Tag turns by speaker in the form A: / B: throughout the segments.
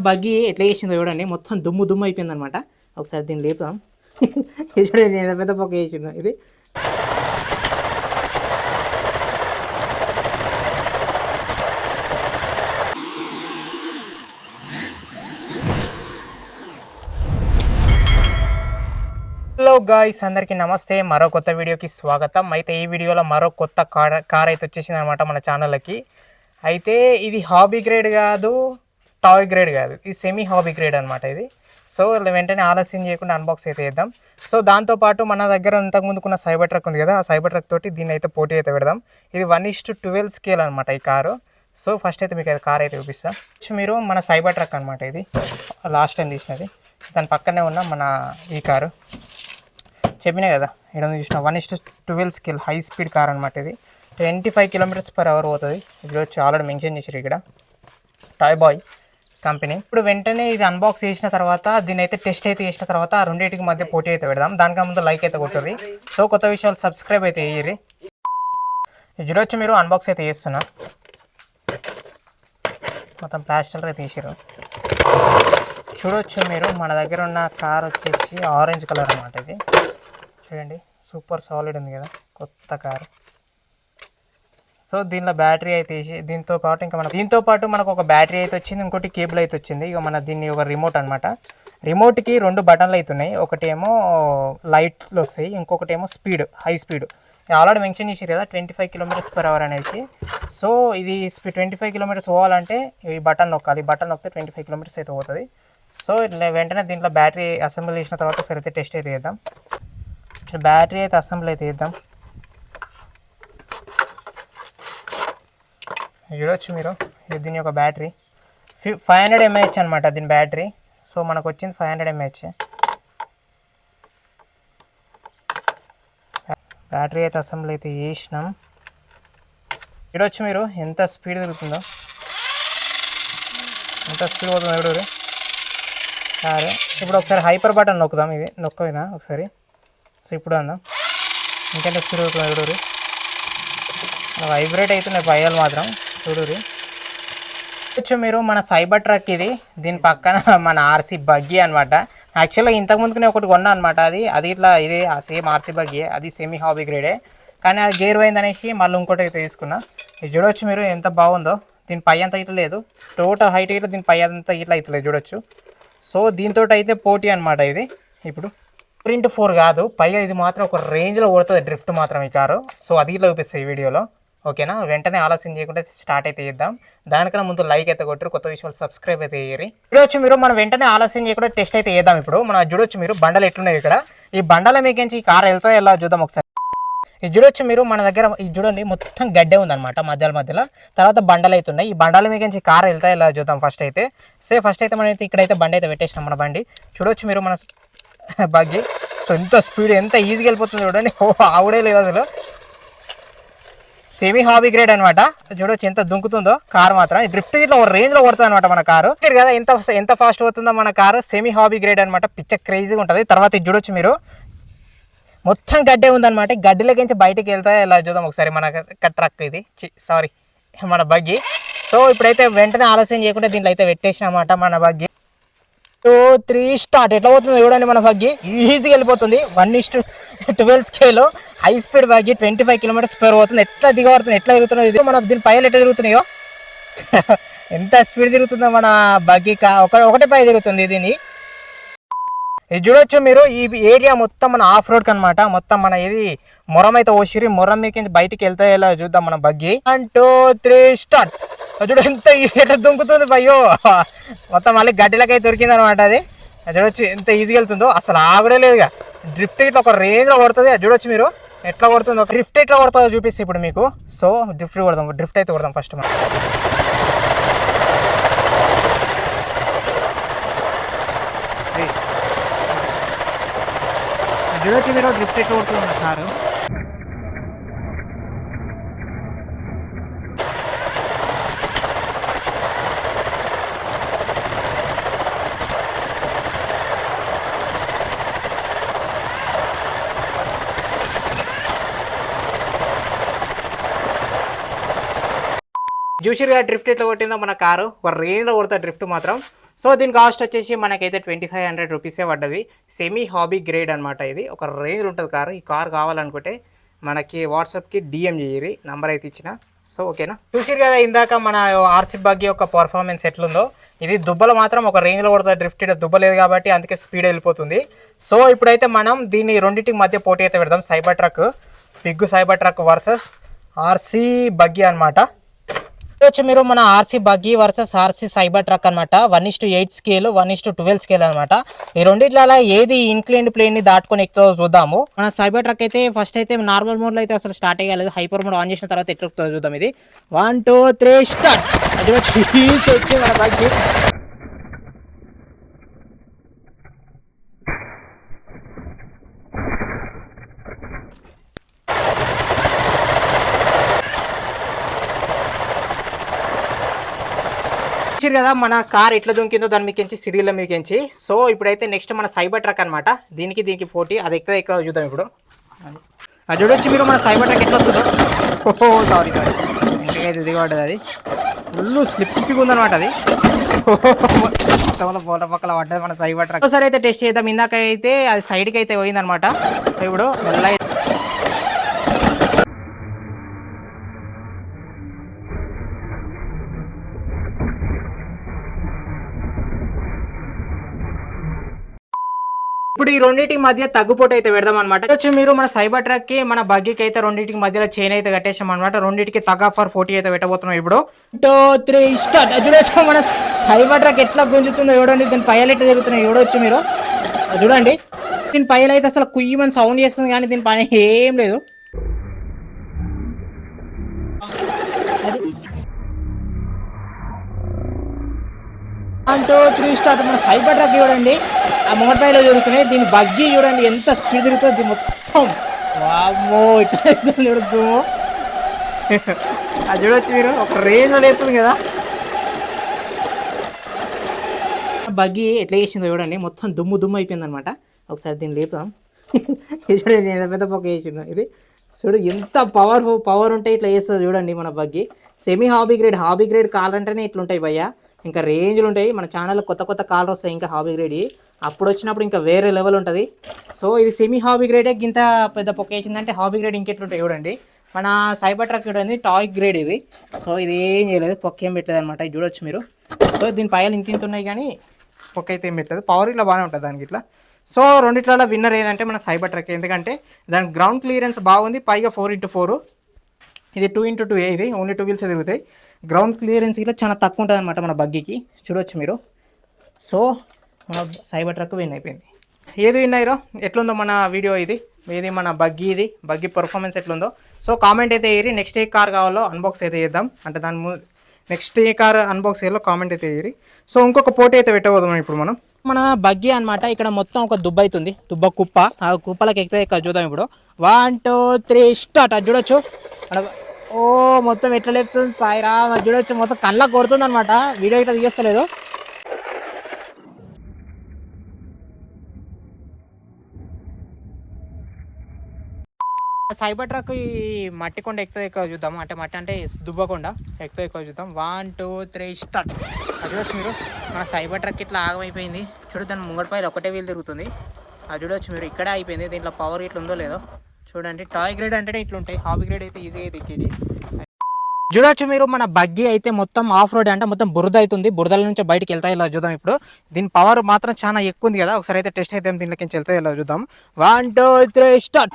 A: Buggy ఎట్లా చేసిందో చూడండి, మొత్తం దుమ్ము దుమ్ము అయిపోయింది అనమాట. ఒకసారి దీన్ని లేపుదాం. ఇది చూడండి ఎంత పెద్ద పొక్క చేసిందో ఇది. హలో గాయ్స్, అందరికీ నమస్తే. మరో కొత్త వీడియోకి స్వాగతం. అయితే ఈ వీడియోలో మరో కొత్త కార్ అయితే వచ్చేసింది అనమాట మన ఛానల్కి. అయితే ఇది హాబీ గ్రేడ్ కాదు, టాయ్ గ్రేడ్ కాదు, ఇది సెమీ హాబీ గ్రేడ్ అనమాట ఇది. సో వెంటనే ఆలస్యం చేయకుండా అన్బాక్స్ అయితే చేద్దాం. సో దాంతోపాటు మన దగ్గర ఇంతకుముందుకున్న సైబర్ ట్రక్ ఉంది కదా, ఆ సైబర్ ట్రక్ తోటి దీన్ని అయితే పోటీ అయితే పెడదాం. ఇది 1:12 స్కేల్ అనమాట ఈ కారు. సో ఫస్ట్ అయితే మీకు కార్ అయితే చూపిస్తాం. మీరు మన సైబర్ ట్రక్ అనమాట ఇది, లాస్ట్ టైం తీసినది. దాని పక్కనే ఉన్న మన ఈ కారు చెప్పినా కదా, ఇక్కడ చూసిన 1:12 స్కేల్ హై స్పీడ్ కార్ అనమాట ఇది. 25 km/h పోతుంది. ఇది వచ్చి ఆల్రెడీ మెన్షన్ చేసారు ఇక్కడ, టాయ్ బాయ్ కంపెనీ. ఇప్పుడు వెంటనే ఇది అన్బాక్స్ చేసిన తర్వాత, దీన్ని అయితే టెస్ట్ అయితే చేసిన తర్వాత ఆ రెండింటికి మధ్య పోటీ అయితే పెడదాం. దానికన్నా ముందు లైక్ అయితే కొట్టుర్రి. సో కొత్త విషయాలు సబ్స్క్రైబ్ అయితే వేయర్రి. ఇది వచ్చి మీరు అన్బాక్స్ అయితే చేస్తున్నా, మొత్తం ప్లాస్టర్ అయితే తీసిరు. చూడవచ్చు మీరు, మన దగ్గర ఉన్న కార్ వచ్చేసి ఆరెంజ్ కలర్ అనమాట ఇది. చూడండి సూపర్ సాలిడ్ ఉంది కదా, కొత్త కారు. సో దీనిలో బ్యాటరీ అయితే వేసి, దీంతో పాటు మనకు ఒక బ్యాటరీ అయితే వచ్చింది, ఇంకోటి కేబుల్ అయితే వచ్చింది. ఇక మన దీన్ని ఒక రిమోట్ అనమాట. రిమోట్కి 2 బటన్లు అయితే ఉన్నాయి. ఒకటేమో లైట్లు వస్తాయి, ఇంకొకటి ఏమో speed, high speed. Already mention చేసి కదా 25 km/h అనేసి. సో ఇది 25 km పోవాలంటే ఈ బటన్ నొక్కాలి. ఈ బటన్ నొక్కితే 25 km అయితే పోతుంది. సో వెంటనే దీంట్లో బ్యాటరీ అసెంబ్లీ చేసిన తర్వాత ఒకసారి అయితే టెస్ట్ అయితే చేద్దాం. బ్యాటరీ అయితే అసెంబ్లీ అయితే చేద్దాం. చూడవచ్చు మీరు, దీని యొక్క బ్యాటరీ 500 mAh అనమాట దీని బ్యాటరీ. సో మనకు వచ్చింది 500 mAh బ్యాటరీ అయితే అసెంబ్లీ అయితే చేసినాం. చూడవచ్చు మీరు ఎంత స్పీడ్ తిరుగుతుందో, ఎంత స్పీడ్ పోతుందో చూడరు. సరే ఇప్పుడు ఒకసారి హైపర్ బటన్ నొక్కుదాం. ఇది నొక్కినా ఒకసారి. సో ఇప్పుడు అందాం, ఇంకెంత స్పీడ్ అవుతుందో చూడరు. వైబ్రేట్ అవుతున్నాయి పయ్యాలు మాత్రం చూడరు. మీరు మన సైబర్ ట్రక్ ఇది, దీని పక్కన మన ఆర్సీ బగ్గీ అనమాట. యాక్చువల్గా ఇంతకుముందుకునే ఒకటి కొన్నా అనమాట. అది ఇట్లా ఇది సేమ్ ఆర్సీ బగ్గీ, అది సెమీ హాబీ గ్రేడే. కానీ అది గేర్ పోయింది అనేసి మళ్ళీ ఇంకోటి అయితే తీసుకున్నా. ఇది చూడవచ్చు మీరు ఎంత బాగుందో. దీని పై అంతా ఇట్లా లేదు, టోటల్ హైట్ ఇట్లా, దీని పై అంతా ఇట్లా అవుతలేదు చూడొచ్చు. సో దీంతో అయితే పోటీ అనమాట ఇది. ఇప్పుడు 4x4 కాదు, పైగా ఇది మాత్రం ఒక రేంజ్లో కొడుతుంది డ్రిఫ్ట్ మాత్రం ఈ కారు. సో అది ఇట్లా చూపిస్తాయి ఈ వీడియోలో, ఓకేనా. వెంటనే ఆలస్యం చేయకుండా స్టార్ట్ అయితే చేద్దాం. దానికన్నా ముందు లైక్ అయితే కొట్టరు, కొత్త విషయాలు సబ్స్క్రైబ్ అయితే చేయరు. చూడొచ్చు మీరు, మనం వెంటనే ఆలస్యం చేయకుండా టెస్ట్ అయితే చేద్దాం. ఇప్పుడు మనం చూడొచ్చు మీరు, బండలు ఎట్లున్నాయి ఇక్కడ. ఈ బండల మీకేంచి ఈ కార్ వెళ్తా ఎలా చూద్దాం ఒకసారి. ఇది చూడొచ్చు మీరు, మన దగ్గర ఇది చూడండి మొత్తం గడ్డే ఉందన్నమాట మధ్యలో. తర్వాత బండలు అయితే ఉన్నాయి. ఈ బండల మీకేంచి కార్ వెళ్తా ఎలా చూద్దాం ఫస్ట్ అయితే. ఫస్ట్ అయితే మనం అయితే ఇక్కడైతే బండి అయితే పెట్టేసినాం. మన బండి చూడొచ్చు మీరు, మన బగ్గి. సో ఎంత స్పీడ్, ఎంత ఈజీగా వెళ్ళిపోతుంది చూడండి. ఆవిడే లేదు అసలు. సెమీ హాబీ గ్రేడ్ అనమాట. చూడొచ్చు ఎంత దుంకుతుందో కారు మాత్రం. డ్రిఫ్ట్ ఇట్లా ఒక రేంజ్లో కొడుతుంది అనమాట మన కారు. కదా ఎంత ఫాస్ట్ పోతుందో మన కారు. సెమీ హాబీ గ్రేడ్ అనమాట, పిచ్చ క్రేజీగా ఉంటుంది. తర్వాత ఇది చూడొచ్చు మీరు, మొత్తం గడ్డే ఉందన్నమాట. గడ్డిలోకించి బయటకు వెళ్తా ఎలా చూద్దాం ఒకసారి మన ట్రక్ ఇది, సారీ మన బగ్గి. సో ఇప్పుడైతే వెంటనే ఆలస్యం చేయకుండా దీంట్లో అయితే పెట్టేసిన అనమాట మన బగ్గి. 2, 3 స్టార్ట్. ఎట్లా పోతుంది చూడండి మన బగ్గి, ఈజీగా వెళ్ళిపోతుంది. 1:12 scale high speed buggy, 25 km/h పోతుంది. ఎట్లా దిగబడుతుంది, ఎట్లా తిరుగుతున్నాయి ఇది. మన దీని పైలు ఎట్లా తిరుగుతున్నాయో, ఎంత స్పీడ్ తిరుగుతుందో మన బగ్గి. ఒకటే పై తిరుగుతుంది దీన్ని. ఇది చూడొచ్చు మీరు, ఈ ఏరియా మొత్తం మన ఆఫ్ రోడ్ అనమాట. మొత్తం మన ఇది మొరం అయితే ఓసిరి, మొరం మీకు బయటికి వెళ్తే ఎలా చూద్దాం మన బగ్గి. 1, 2, 3 స్టార్ట్. చూడు ఎంత ఎట్లా దుంకుతుంది భయ్యో, మొత్తం మళ్ళీ గడ్డిలకైతే దొరికింది అనమాట అది. చూడొచ్చు ఎంత ఈజీగా వెళ్తుందో, అసలు ఆవిడే లేదుగా. డ్రిఫ్ట్ ఇట్లా ఒక రేంజ్లో కొడుతుంది. అది చూడొచ్చు మీరు ఎట్లా కొడుతుందో. డ్రిఫ్ట్ ఎట్లా కొడుతుందో చూపిస్తే ఇప్పుడు మీకు. సో డ్రిఫ్ట్ అయితే కొడదాం ఫస్ట్ మనం. చూడొచ్చు మీరు డ్రిఫ్ట్ ఎట్లా కొడుతుంది కారు. చూసిరుగా డ్రిఫ్ట్ ఎట్లా కొట్టిందో మన కారు. ఒక రేంజ్లో కొడతా డ్రిఫ్ట్ మాత్రం. సో దీని కాస్ట్ వచ్చేసి మనకైతే 2500 రూపీసే పడ్డది. సెమీ హాబీ గ్రేడ్ అనమాట. ఇది ఒక రేంజ్ ఉంటుంది కారు. ఈ కార్ కావాలనుకుంటే మనకి వాట్సాప్కి డిఎం చేయరి, నంబర్ అయితే ఇచ్చిన. సో ఓకేనా, చూసిరు కదా ఇందాక మన ఆర్సీ బగ్గీ యొక్క పర్ఫార్మెన్స్ ఎట్లుందో. ఇది దుబ్బలు మాత్రం ఒక రేంజ్లో కొడుతుంది. డ్రిఫ్ట్ దుబ్బలేదు కాబట్టి అందుకే స్పీడ్ వెళ్ళిపోతుంది. సో ఇప్పుడైతే మనం దీన్ని రెండింటికి మధ్య పోటీ అయితే పెడదాం. Cyber truck, big cyber truck versus RC buggy అనమాట. వచ్చి మీరు మన RC buggy versus RC cyber truck అనమాట. 1:8 స్కేల్, 1:12 స్కేల్ అనమాట. ఈ రెండిట్లలో ఏది ఇన్క్లైన్డ్ ప్లేన్ ని దాటుకొని ఎక్కువ చూద్దాము. మన సైబర్ ట్రక్ అయితే ఫస్ట్ అయితే నార్మల్ మోడ్ లో అయితే అసలు స్టార్ట్ అయ్యలేదు. హైపర్ మోడ్ ఆన్ చేసిన తర్వాత ఎట్లా చూద్దాం. ఇది 1 2 3 స్టార్ట్. అది వచ్చి మన బగ్గీ కదా మన కార్ ఎట్లా దుంకిందో దాని మీకెంచి సిటీలో మీకెంచి. సో ఇప్పుడైతే నెక్స్ట్ మన సైబర్ ట్రక్ అనమాట. దీనికి పోటీ, అది ఎక్కువ చూద్దాం ఇప్పుడు. అది చూడొచ్చి మీరు మన సైబర్ ట్రక్ ఎట్లా వస్తుందో. ఓహో సారీ ఇంకైతే దిగబడ్డది. అది ఫుల్ స్లిప్గా ఉందనమాట. అది పోల పక్కల పడ్డది మన సైబర్ ట్రక్. ఒకసారి అయితే టెస్ట్ చేద్దాం. ఇందాక అయితే అది సైడ్కి అయితే పోయిందనమాట. సో ఇప్పుడు మెల్ల ఇప్పుడు ఈ రెండింటికి మధ్య తగ్గుపోటు అయితే పెడదాం అనమాట. వచ్చి మీరు మన సైబర్ ట్రక్ కి మన బగ్గీకి అయితే రెండింటికి మధ్యలో చైన్ అయితే కట్టేసాం అనమాట. రెండింటికి తగ్గ ఫర్ 40 అయితే పెట్టబోతున్నాం ఇప్పుడు. 2 3 స్టార్ట్. చూడొచ్చు మన సైబర్ ట్రక్ ఎట్లా గుంజుతుందో చూడండి. దీని పైలు ఎట్లా తిరుగుతున్నాయి చూడొచ్చు మీరు. చూడండి దీని పైలు అయితే అసలు కుయ్యమని సౌండ్ చేస్తుంది కానీ దీని పైన ఏం లేదు. 1 2 3 స్టార్ట్. మన సైబర్ ట్రక్ చూడండి ఆ మోటార్లో తిరుగుతున్నాయి. దీని బగ్గీ చూడండి ఎంత స్పీడ్ తిరుగుతుంది మొత్తం. వామ్మో ఇట్లా చూడద్దు. అది చూడొచ్చు మీరు, ఒక రేంజ్లో వేస్తుంది కదా బగ్గీ. ఎట్లా వేసిందో చూడండి, మొత్తం దుమ్ము అయిపోయింది అనమాట. ఒకసారి దీన్ని లేపుదాం. చూడండి ఎంత పెద్ద పొక్క వేసిందో ఇది. చూడు ఎంత పవర్ ఉంటే ఇట్లా వేస్తుంది చూడండి మన బగ్గీ. సెమీ హాబీ గ్రేడ్ కావాలంటేనే ఇట్లుంటాయి భయ్య. ఇంకా రేంజ్లు ఉంటాయి. మన ఛానల్లో కొత్త కాలర్ వస్తాయి ఇంకా హాబీ గ్రేడ్. అప్పుడు వచ్చినప్పుడు ఇంకా వేరే లెవెల్ ఉంటుంది. సో ఇది సెమీ హాబీ గ్రేడే ఇంత పెద్ద పొక్క వేసిందంటే హాబీ గ్రేడ్ ఇంకెట్లుంటాయి చూడండి. మన సైబర్ ట్రక్ చూడండి టాయ్ గ్రేడ్ ఇది. సో ఇది ఏం చేయలేదు, పొక్క ఏం పెట్టలేదు అనమాట. ఇది చూడొచ్చు మీరు. సో దీని పైలు ఇంత ఉన్నాయి కానీ పొక్క అయితే ఏం పెట్టలేదు. పవర్ ఇట్లా బాగానే ఉంటుంది దానికి ఇట్లా. సో రెండిట్లలో విన్నర్ ఏదంటే మన సైబర్ ట్రక్. ఎందుకంటే దాని గ్రౌండ్ క్లియరెన్స్ బాగుంది. పైగా 4x4. ఇది 2x2. ఇది ఓన్లీ 2 వీల్స్ తిరుగుతాయి. గ్రౌండ్ క్లియరెన్స్ ఇట్లా చాలా తక్కువ ఉంటుంది అనమాట మన బగ్గీకి. చూడొచ్చు మీరు. సో మన సైబర్ ట్రక్ విన్ అయిపోయింది. ఏది విన్ అయ్యారో ఎట్లుందో మన వీడియో ఇది మన బగ్గీ పర్ఫార్మెన్స్ ఎట్లుందో సో కామెంట్ అయితే వేయరి. నెక్స్ట్ ఏ కార్ కావాలో అన్బాక్స్ అయితే చేద్దాం. అంటే నెక్స్ట్ ఏ కార్ అన్బాక్స్ చేయాలో కామెంట్ అయితే వేయరి. సో ఇంకొక పోటీ అయితే పెట్టబోదాం ఇప్పుడు మన బగ్గీ అనమాట. ఇక్కడ మొత్తం ఒక దుబ్బ అవుతుంది, దుబ్బ కుప్ప. ఆ కుప్పలకి ఎక్కితే చూద్దాం ఇప్పుడు. 1 2 3 స్టార్ట్. అది చూడొచ్చు ఓ మొత్తం ఎట్లా లేపుతుంది సాయిరా. అది చూడొచ్చు మొత్తం కళ్ళకు కొడుతుంది అనమాట. వీడియో ఇట్లా తీయస్తలేదు. సైబర్ ట్రక్ ఈ మట్టి కొండ ఎక్కువ చూద్దాం. అంటే మట్టి అంటే దుబ్బకుండా ఎక్కువ చూద్దాం. 1 2 3 స్టార్ట్. అది చూడొచ్చు మీరు. మన సైబర్ ట్రక్ ఇట్లా ఆగమైపోయింది. చూడు దాని ముంగటి పైన ఒకటే వీలు తిరుగుతుంది. అది చూడొచ్చు మీరు. ఇక్కడే అయిపోయింది. దీంట్లో పవర్ ఇట్లా ఉందో లేదో చూడండి. టాయ్ గ్రేడ్ అంటేనే ఇట్లుంటాయి. హాబీ గ్రేడ్ అయితే ఈజీగా దిక్కేది. చూడొచ్చు మీరు. మన బగ్గీ అయితే మొత్తం ఆఫ్ రోడ్ అంటే మొత్తం బురద అవుతుంది. బురదల నుంచి బయటకు వెళ్తాయి ఇలా చూద్దాం ఇప్పుడు. దీని పవర్ మాత్రం చాలా ఎక్కువ ఉంది కదా. ఒకసారి అయితే టెస్ట్ అయితే దీంట్లోకి వెళ్తాయి ఇలా చూద్దాం. 1 2 3 స్టార్ట్.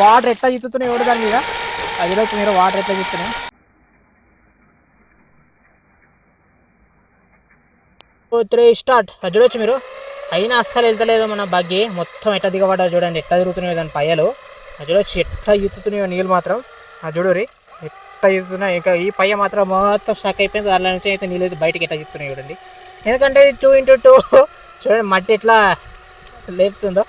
A: వాటర్ ఎట్లా చిత్తున్నాయి ఎవడు దాని మీద. అది చూడొచ్చు మీరు. వాటర్ ఎట్లా చిత్తున్నాయి. 2 3 స్టార్ట్. అది చూడొచ్చు మీరు. అయినా అస్సలు వెళ్తలేదు మన బగ్గీ. మొత్తం ఎట్లా దిగబడ్డా చూడండి. ఎట్లా తిరుగుతున్నాయో దాని పయ్యలు. అది చూడొచ్చు ఎట్లా ఎత్తుతున్నాయో నీళ్ళు మాత్రం. అది చూడరి ఎట్లా ఎత్తుతున్నాయి. ఇంకా ఈ పయ్య మాత్రం మొత్తం స్టక్ అయిపోయింది. దాని నుంచి అయితే నీళ్ళు అయితే బయటకి ఎట్లా చెప్తున్నాయి చూడండి. ఎందుకంటే 2x2 చూడండి మట్టి ఎట్లా లేపుతుందో.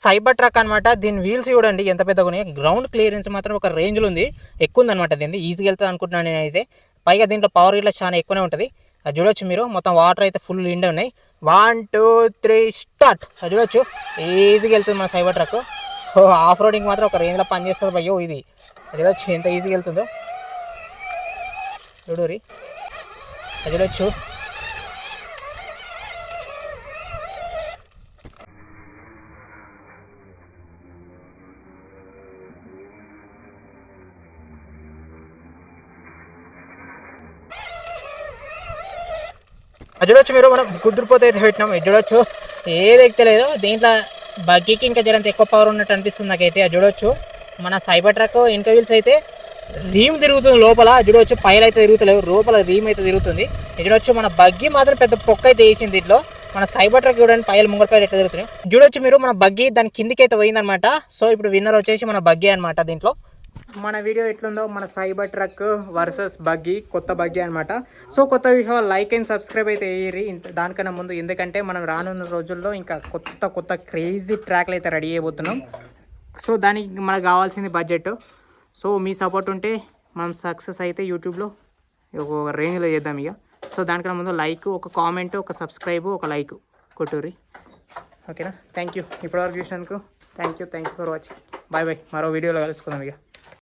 A: సైబర్ ట్రక్ అనమాట. దీని వీల్స్ చూడండి ఎంత పెద్దగా ఉన్నాయి. గ్రౌండ్ క్లియరెన్స్ మాత్రం ఒక రేంజ్లో ఉంది, ఎక్కువ ఉందన్నమాట. దీన్ని ఈజీగా వెళ్తుంది అనుకుంటున్నాను నేనైతే. పైగా దీంట్లో పవర్ ఇట్లా చాలా ఎక్కువనే ఉంటుంది. అది చూడొచ్చు మీరు. మొత్తం వాటర్ అయితే ఫుల్ నిండా ఉన్నాయి. 1 2 3 స్టార్ట్. అది చూడొచ్చు ఈజీగా వెళ్తుంది మన సైబర్ ట్రక్. ఆఫ్ రోడింగ్ మాత్రం ఒక రేంజ్లో పనిచేస్తుంది భయ్యో ఇది. అది చూడొచ్చు ఎంత ఈజీగా వెళ్తుందో చూడరి. అది చూడొచ్చు అది చూడొచ్చు మీరు, మనం కుదిరిపోతే అయితే పెట్టినాం. ఇది చూడొచ్చు ఏదైతే లేదో దీంట్లో బగ్గీకి ఇంకా జరంత ఎక్కువ పవర్ ఉన్నట్టు అనిపిస్తుంది నాకైతే. అది చూడొచ్చు మన సైబర్ ట్రక్ వెనక వీల్స్ అయితే రీమ్ తిరుగుతుంది లోపల, చూడవచ్చు పైలు అయితే తిరుగుతలేవు, లోపల రీమ్ అయితే తిరుగుతుంది. చూడవచ్చు మన బగ్గీ మాత్రం పెద్ద పొక్క అయితే వేసింది దీంట్లో. మన సైబర్ ట్రక్ చూడండి పైలు ముంగడ పైలు ఎట్లా తిరుగుతున్నాయి. చూడొచ్చు మీరు మన బగ్గీ దాని కిందికి అయితే పోయిందనమాట. సో ఇప్పుడు విన్నర్ వచ్చేసి మన బగ్గీ అనమాట. దీంట్లో మన వీడియో ఎట్లుందో మన సైబర్ ట్రక్ వర్సెస్ బగ్గీ, కొత్త బగ్గీ అనమాట. సో కొత్త విషయం లైక్ అండ్ సబ్స్క్రైబ్ అయితే వేయరి దానికన్నా ముందు, ఎందుకంటే మనం రానున్న రోజుల్లో ఇంకా కొత్త కొత్త క్రేజీ ట్రాక్లు అయితే రెడీ అయిపోతున్నాం. సో దానికి మనకు కావాల్సింది బడ్జెట్. సో మీ సపోర్ట్ ఉంటే మనం సక్సెస్ అయితే యూట్యూబ్లో ఒక రేంజ్లో చేద్దాం ఇక. సో దానికన్నా ముందు లైక్, ఒక కామెంట్, ఒక సబ్స్క్రైబ్, ఒక లైక్ కొట్టుర్రి. ఓకేనా? థ్యాంక్ యూ ఇప్పటివరకు చూసినందుకు. Thank you for watching. Bye bye. మరో వీడియోలో కలుసుకుందాం ఇక.